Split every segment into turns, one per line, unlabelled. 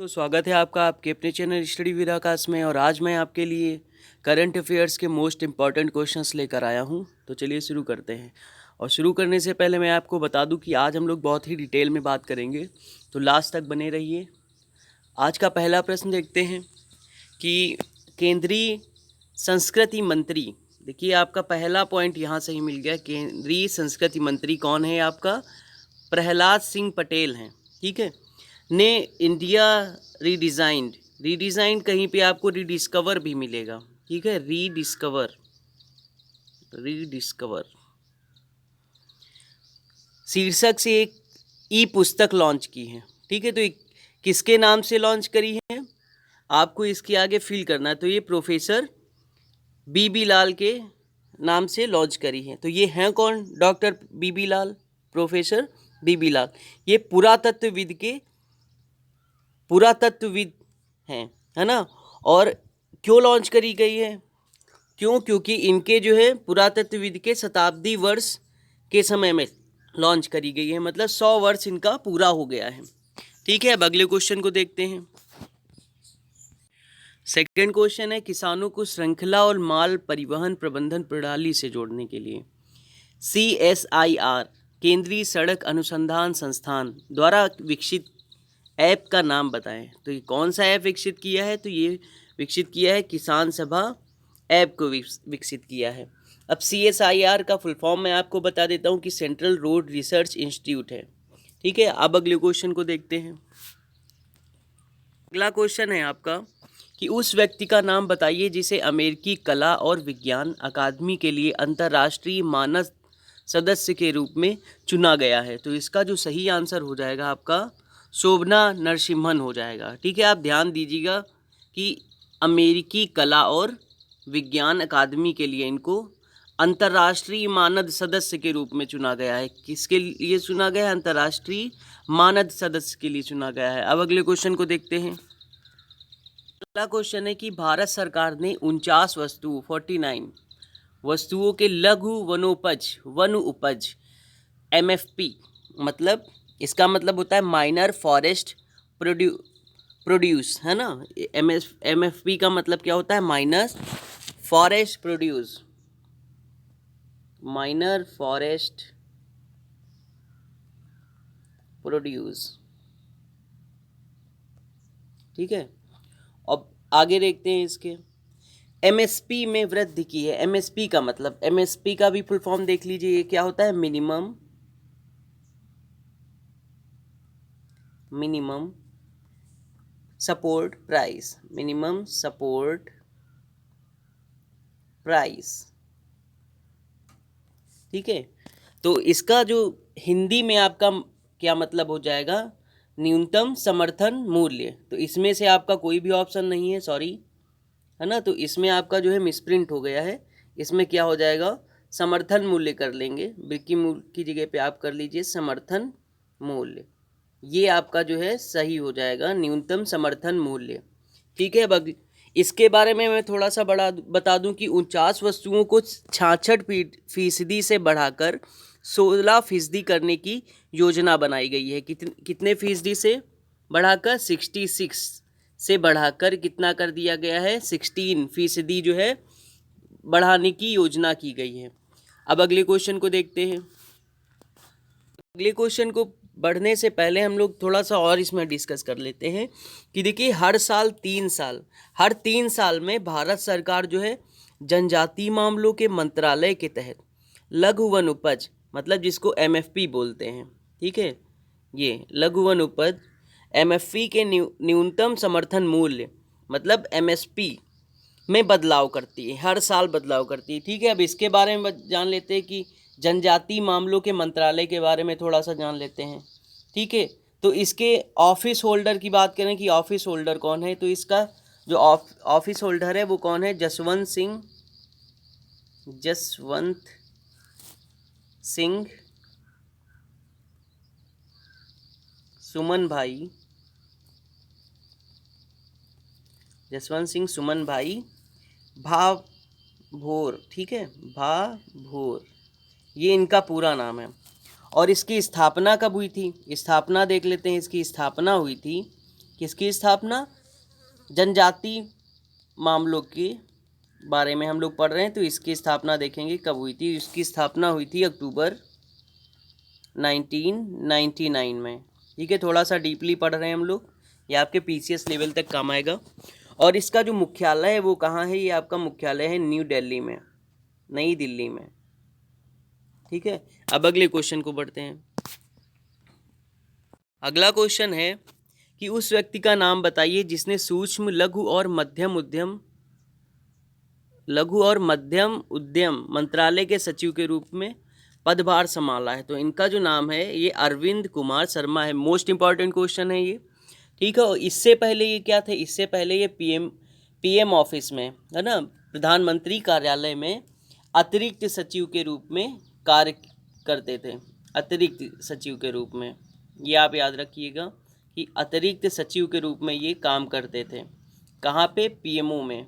तो स्वागत है आपका आपके अपने चैनल स्टडी विद आकाश में। और आज मैं आपके लिए करंट अफेयर्स के मोस्ट इम्पॉर्टेंट क्वेश्चंस लेकर आया हूं। तो चलिए शुरू करते हैं। और शुरू करने से पहले मैं आपको बता दूं कि आज हम लोग बहुत ही डिटेल में बात करेंगे, तो लास्ट तक बने रहिए। आज का पहला प्रश्न देखते हैं कि केंद्रीय संस्कृति मंत्री, देखिए आपका पहला पॉइंट यहाँ से ही मिल गया। केंद्रीय संस्कृति मंत्री कौन है? आपका प्रहलाद सिंह पटेल हैं, ठीक है। ने इंडिया रीडिज़ाइंड कहीं पे आपको रीडिस्कवर भी मिलेगा, ठीक है। रीडिस्कवर शीर्षक से एक ई पुस्तक लॉन्च की है, ठीक है। तो किसके नाम से लॉन्च करी है आपको इसके आगे फिल करना है। तो ये प्रोफेसर बीबी लाल के नाम से लॉन्च करी है। तो ये हैं कौन? डॉक्टर बीबी लाल, प्रोफेसर बीबी लाल। ये पुरातत्वविद हैं, है ना। और क्यों लॉन्च करी गई है? क्योंकि इनके जो है पुरातत्वविद के शताब्दी वर्ष के समय में लॉन्च करी गई है, मतलब 100 वर्ष इनका पूरा हो गया है, ठीक है। अब अगले क्वेश्चन को देखते हैं। सेकंड क्वेश्चन है, किसानों को श्रृंखला और माल परिवहन प्रबंधन प्रणाली से जोड़ने के लिए CSIR केंद्रीय सड़क अनुसंधान संस्थान द्वारा विकसित ऐप का नाम बताएं। तो ये कौन सा ऐप विकसित किया है? तो ये विकसित किया है किसान सभा ऐप को विकसित किया है। अब CSIR का फुल फॉर्म मैं आपको बता देता हूँ कि सेंट्रल रोड रिसर्च इंस्टीट्यूट है, ठीक है। अब अगले क्वेश्चन को देखते हैं। अगला क्वेश्चन है आपका कि उस व्यक्ति का नाम बताइए जिसे अमेरिकी कला और विज्ञान अकादमी के लिए अंतर्राष्ट्रीय मानद सदस्य के रूप में चुना गया है। तो इसका जो सही आंसर हो जाएगा आपका शोभना नरसिम्हन हो जाएगा, ठीक है। आप ध्यान दीजिएगा कि अमेरिकी कला और विज्ञान अकादमी के लिए इनको अंतर्राष्ट्रीय मानद सदस्य के रूप में चुना गया है। किसके लिए चुना गया है? अंतर्राष्ट्रीय मानद सदस्य के लिए चुना गया है। अब अगले क्वेश्चन को देखते हैं। अगला क्वेश्चन है कि भारत सरकार ने 49 वस्तुओं के लघु वन उपज MFP, मतलब इसका मतलब होता है माइनर फॉरेस्ट प्रोड्यूस, है ना। MFP का मतलब क्या होता है? माइनर फॉरेस्ट प्रोड्यूस, ठीक है। अब आगे देखते हैं इसके MSP में वृद्धि की है। MSP का मतलब, MSP का भी फुल फॉर्म देख लीजिए, ये क्या होता है? मिनिमम सपोर्ट प्राइस, ठीक है। तो इसका जो हिंदी में आपका क्या मतलब हो जाएगा? न्यूनतम समर्थन मूल्य। तो इसमें से आपका कोई भी ऑप्शन नहीं है, सॉरी, है ना। तो इसमें आपका जो है मिसप्रिंट हो गया है। इसमें क्या हो जाएगा? समर्थन मूल्य कर लेंगे, बिक्री मूल्य की जगह पे आप कर लीजिए समर्थन मूल्य। ये आपका जो है सही हो जाएगा, न्यूनतम समर्थन मूल्य, ठीक है। अब इसके बारे में मैं थोड़ा सा बता दूं कि 49 वस्तुओं को 66% से बढ़ाकर 16% करने की योजना बनाई गई है। कितने फीसदी से बढ़ाकर? 66 से बढ़ाकर कितना कर दिया गया है? 16% जो है बढ़ाने की योजना की गई है। अब अगले क्वेश्चन को देखते हैं। अगले क्वेश्चन को बढ़ने से पहले हम लोग थोड़ा सा और इसमें डिस्कस कर लेते हैं कि देखिए हर 3 साल में भारत सरकार जो है जनजातीय मामलों के मंत्रालय के तहत लघु वन उपज, मतलब जिसको MFP बोलते हैं, ठीक है। ये लघु वन उपज MFP के न्यूनतम समर्थन मूल्य, मतलब MSP में बदलाव करती है, हर साल बदलाव करती है, ठीक है। अब इसके बारे में जान लेते हैं कि जनजातीय मामलों के मंत्रालय के बारे में थोड़ा सा जान लेते हैं, ठीक है। तो इसके ऑफिस होल्डर की बात करें कि ऑफिस होल्डर कौन है, तो इसका जो ऑफिस होल्डर है वो कौन है? जसवंत सिंह सुमन भाई भाभोर, ठीक है, भाभोर, ये इनका पूरा नाम है। और इसकी स्थापना कब हुई थी? स्थापना देख लेते हैं। इसकी स्थापना हुई थी किसकी स्थापना? जनजाति मामलों के बारे में हम लोग पढ़ रहे हैं, तो इसकी स्थापना देखेंगे कब हुई थी। इसकी स्थापना हुई थी अक्टूबर 1999 में। ठीक है, थोड़ा सा डीपली पढ़ रहे हैं हम लोग, ये आपके पीसीएस लेवल तक काम आएगा। और इसका जो मुख्यालय है वो कहाँ है? ये आपका मुख्यालय है न्यू दिल्ली में, नई दिल्ली में। ठीक है, अब अगले क्वेश्चन को बढ़ते हैं। अगला क्वेश्चन है कि उस व्यक्ति का नाम बताइए जिसने सूक्ष्म लघु और मध्यम उद्यम मंत्रालय के सचिव के रूप में पदभार संभाला है। तो इनका जो नाम है ये अरविंद कुमार शर्मा है। मोस्ट इंपॉर्टेंट क्वेश्चन है ये। ठीक है, और इससे पहले ये क्या थे? इससे पहले ये पीएम ऑफिस में, है ना, प्रधानमंत्री कार्यालय में अतिरिक्त सचिव के रूप में कार्य करते थे। अतिरिक्त सचिव के रूप में, ये आप याद रखिएगा कि अतिरिक्त सचिव के रूप में ये काम करते थे। कहाँ पे? पीएमओ में,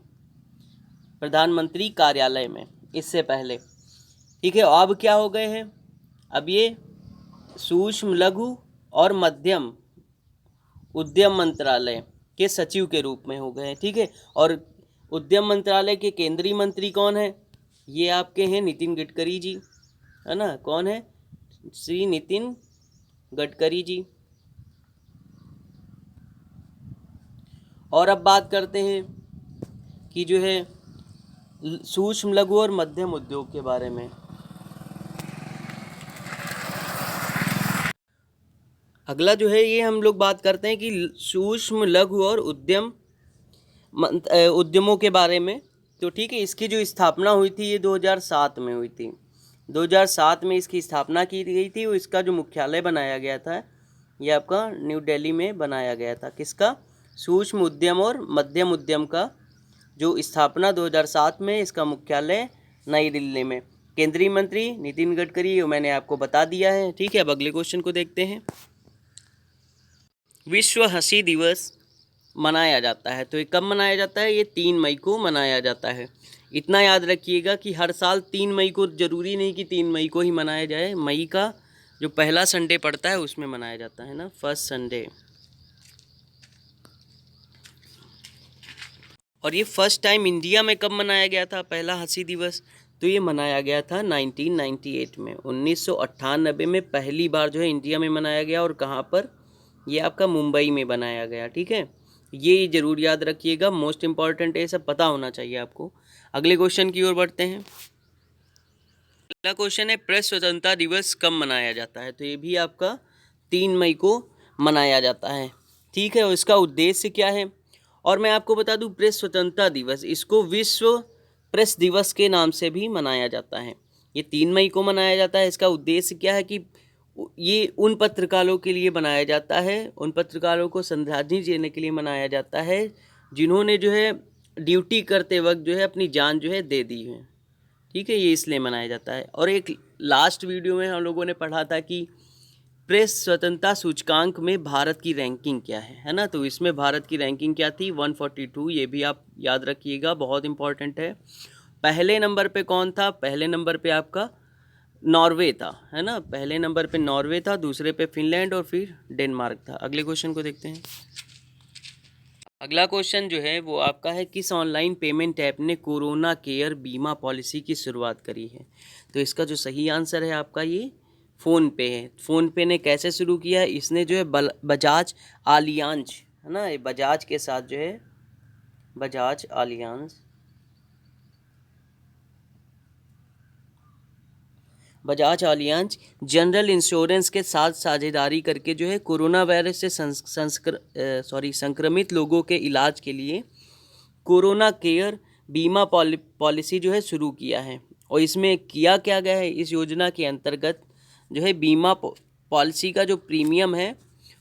प्रधानमंत्री कार्यालय में, इससे पहले। ठीक है, अब क्या हो गए हैं? अब ये सूक्ष्म लघु और मध्यम उद्यम मंत्रालय के सचिव के रूप में हो गए हैं। ठीक है, और उद्यम मंत्रालय के केंद्रीय मंत्री कौन है? ये आपके हैं नितिन गडकरी जी, है ना। कौन है? श्री नितिन गडकरी जी। और अब बात करते हैं कि जो है सूक्ष्म लघु और मध्यम उद्योग के बारे में। अगला जो है ये हम लोग बात करते हैं कि सूक्ष्म लघु और उद्यमों के बारे में। तो ठीक है, इसकी जो स्थापना हुई थी ये 2007 में हुई थी। 2007 में इसकी स्थापना की गई थी और इसका जो मुख्यालय बनाया गया था ये आपका न्यू दिल्ली में बनाया गया था। किसका? सूक्ष्म उद्यम और मध्यम उद्यम का जो स्थापना 2007 में, इसका मुख्यालय नई दिल्ली में। केंद्रीय मंत्री नितिन गडकरी, मैंने आपको बता दिया है। ठीक है, अब अगले क्वेश्चन को देखते हैं। विश्व हंसी दिवस मनाया जाता है, तो ये कब मनाया जाता है? ये 3 मई को मनाया जाता है। इतना याद रखिएगा कि हर साल 3 मई को, जरूरी नहीं कि 3 मई को ही मनाया जाए, मई का जो पहला संडे पड़ता है उसमें मनाया जाता है ना, फर्स्ट संडे। और ये फर्स्ट टाइम इंडिया में कब मनाया गया था पहला हंसी दिवस? तो ये मनाया गया था 1998 में, 1998 में पहली बार जो है इंडिया में मनाया गया। और कहाँ पर? ये आपका मुंबई में बनाया गया। ठीक है, ये जरूर याद रखिएगा, मोस्ट इम्पॉर्टेंट है, सब पता होना चाहिए आपको। अगले क्वेश्चन की ओर बढ़ते हैं। अगला क्वेश्चन है प्रेस स्वतंत्रता दिवस कब मनाया जाता है? तो ये भी आपका 3 मई को मनाया जाता है। ठीक है, और इसका उद्देश्य क्या है? और मैं आपको बता दूं, प्रेस स्वतंत्रता दिवस, इसको विश्व प्रेस दिवस के नाम से भी मनाया जाता है। ये 3 मई को मनाया जाता है। इसका उद्देश्य क्या है कि ये उन पत्रकारों के लिए बनाया जाता है, उन पत्रकारों को श्रद्धांजलि देने के लिए मनाया जाता है जिन्होंने जो है ड्यूटी करते वक्त जो है अपनी जान जो है दे दी है। ठीक है, ये इसलिए मनाया जाता है। और एक लास्ट वीडियो में हम लोगों ने पढ़ा था कि प्रेस स्वतंत्रता सूचकांक में भारत की रैंकिंग क्या है ना। तो इसमें भारत की रैंकिंग क्या थी? 142। ये भी आप याद रखिएगा, बहुत इंपॉर्टेंट है। पहले नंबर पे कौन था? पहले नंबर पे आपका नॉर्वे था, है ना। पहले नंबर पे नॉर्वे था, दूसरे पे फिनलैंड और फिर डेनमार्क था। अगले क्वेश्चन को देखते हैं। अगला क्वेश्चन जो है वो आपका है, किस ऑनलाइन पेमेंट ऐप ने कोरोना केयर बीमा पॉलिसी की शुरुआत करी है? तो इसका जो सही आंसर है आपका ये फ़ोनपे है। फ़ोनपे ने कैसे शुरू किया है? इसने जो है बजाज आलियांज, है ना, ये बजाज के साथ जो है बजाज आलियांज जनरल इंश्योरेंस के साथ साझेदारी करके जो है कोरोना वायरस से संक्रमित लोगों के इलाज के लिए कोरोना केयर बीमा पॉलिसी जो है शुरू किया है। और इसमें किया क्या गया है? इस योजना के अंतर्गत जो है बीमा पॉलिसी का जो प्रीमियम है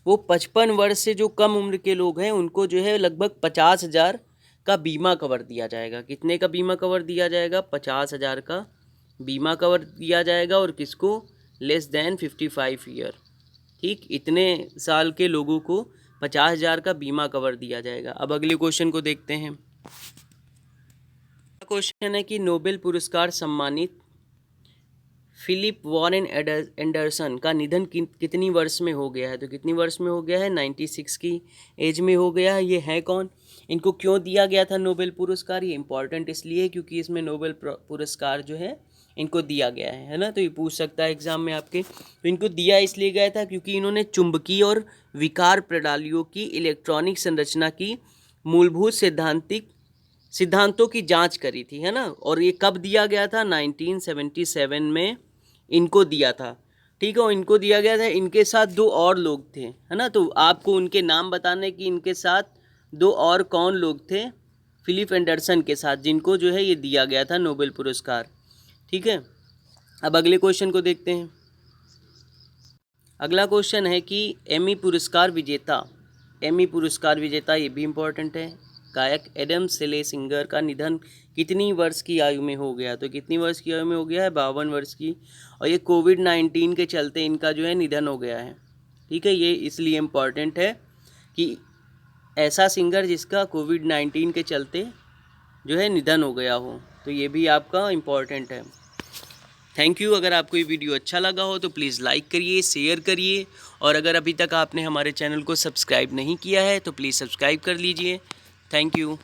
वो 55 वर्ष से जो कम उम्र के लोग हैं उनको जो है लगभग 50,000 का बीमा कवर दिया जाएगा। कितने का बीमा कवर दिया जाएगा? 50,000 का बीमा कवर दिया जाएगा। और किसको? Less than 55 year. ठीक, इतने साल के लोगों को 50,000 का बीमा कवर दिया जाएगा। अब अगले क्वेश्चन को देखते हैं। क्वेश्चन है कि नोबेल पुरस्कार सम्मानित फिलिप वॉरेन एंडरसन का निधन कितनी वर्ष में हो गया है? तो कितनी वर्ष में हो गया है? 96 की एज में हो गया है। ये है कौन? इनको क्यों दिया गया था नोबेल पुरस्कार? ये इंपॉर्टेंट इसलिए क्योंकि इसमें नोबेल पुरस्कार जो है इनको दिया गया है ना। तो ये पूछ सकता है एग्जाम में आपके। तो इनको दिया इसलिए गया था क्योंकि इन्होंने चुंबकीय और विकार प्रणालियों की इलेक्ट्रॉनिक संरचना की मूलभूत सिद्धांतों की जांच करी थी, है ना। और ये कब दिया गया था? 1977 में इनको दिया था, ठीक है। और इनको दिया गया था, इनके साथ दो और लोग थे, है ना। तो आपको उनके नाम बताने कि इनके साथ दो और कौन लोग थे फिलिप एंडरसन के साथ, जिनको जो है ये दिया गया था नोबेल पुरस्कार, ठीक है। अब अगले क्वेश्चन को देखते हैं। अगला क्वेश्चन है कि एमी पुरस्कार विजेता, ये भी इम्पोर्टेंट है, गायक एडम सेलेसिंगर का निधन कितनी वर्ष की आयु में हो गया? तो कितनी वर्ष की आयु में हो गया है? 52 वर्ष की। और ये कोविड-19 के चलते इनका जो है निधन हो गया है, ठीक है। ये इसलिए इम्पॉर्टेंट है कि ऐसा सिंगर जिसका कोविड-19 के चलते जो है निधन हो गया हो, तो ये भी आपका इम्पॉर्टेंट है। Thank you. अगर आपको ये वीडियो अच्छा लगा हो तो प्लीज़ लाइक करिए, शेयर करिए, और अगर अभी तक आपने हमारे चैनल को सब्सक्राइब नहीं किया है तो प्लीज़ सब्सक्राइब कर लीजिए। Thank you.